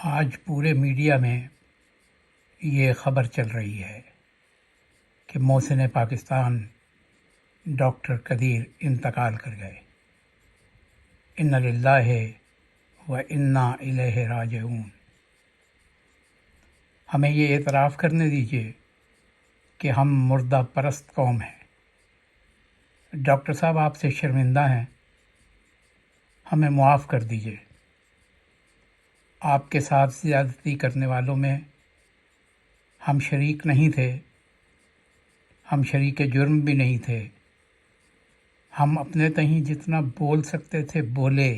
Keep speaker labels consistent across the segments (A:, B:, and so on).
A: آج پورے میڈیا میں یہ خبر چل رہی ہے کہ محسن پاکستان ڈاکٹر قدیر انتقال کر گئے۔ اِنَّ لِلَّهِ وَإِنَّا إِلَيْهِ رَاجِعُونَ۔ ہمیں یہ اعتراف کرنے دیجیے کہ ہم مردہ پرست قوم ہیں۔ ڈاکٹر صاحب آپ سے شرمندہ ہیں، ہمیں معاف کر دیجیے۔ آپ کے ساتھ زیادتی کرنے والوں میں ہم شریک نہیں تھے، ہم شریک جرم بھی نہیں تھے۔ ہم اپنے تئیں جتنا بول سکتے تھے بولے،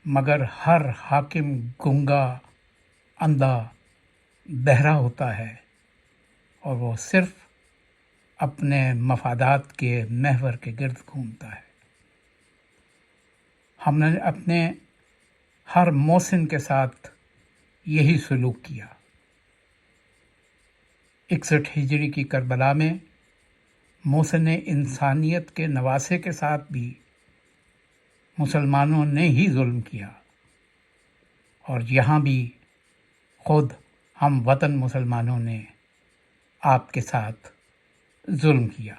A: مگر ہر حاکم گنگا، اندھا، بہرا ہوتا ہے اور وہ صرف اپنے مفادات کے محور کے گرد گھومتا ہے۔ ہم نے اپنے ہر محسن کے ساتھ یہی سلوک کیا۔ 61 ہجری کی کربلا میں محسن انسانیت کے نواسے کے ساتھ بھی مسلمانوں نے ہی ظلم کیا، اور یہاں بھی خود ہم وطن مسلمانوں نے آپ کے ساتھ ظلم کیا۔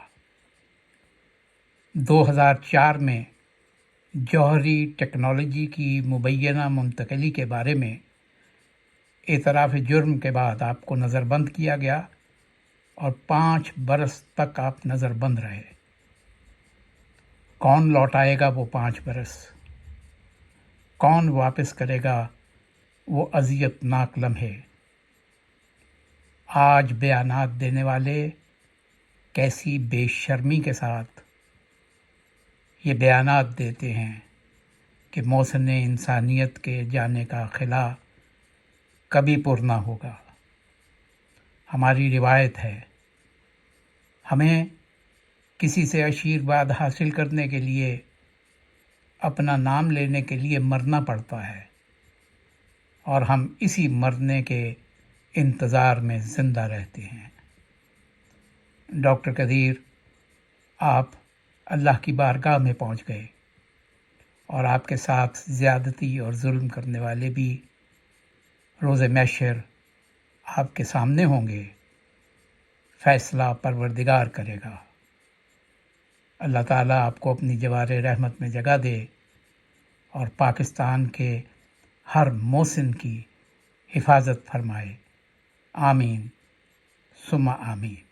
A: 2004 میں جوہری ٹیکنالوجی کی مبینہ منتقلی کے بارے میں اعتراف جرم کے بعد آپ کو نظر بند کیا گیا اور 5 برس تک آپ نظر بند رہے۔ کون لوٹائے گا وہ 5 برس؟ کون واپس کرے گا وہ اذیت ناک لمحے؟ آج بیانات دینے والے کیسی بے شرمی کے ساتھ یہ بیانات دیتے ہیں کہ محسن انسانیت کے جانے کا خلا کبھی پر نہ ہوگا۔ ہماری روایت ہے، ہمیں کسی سے آشیرواد حاصل کرنے کے لیے، اپنا نام لینے کے لیے مرنا پڑتا ہے، اور ہم اسی مرنے کے انتظار میں زندہ رہتے ہیں۔ ڈاکٹر قدیر، آپ اللہ کی بارگاہ میں پہنچ گئے، اور آپ کے ساتھ زیادتی اور ظلم کرنے والے بھی روز محشر آپ کے سامنے ہوں گے۔ فیصلہ پروردگار کرے گا۔ اللہ تعالیٰ آپ کو اپنی جوار رحمت میں جگہ دے اور پاکستان کے ہر محسن کی حفاظت فرمائے۔ آمین ثم آمین۔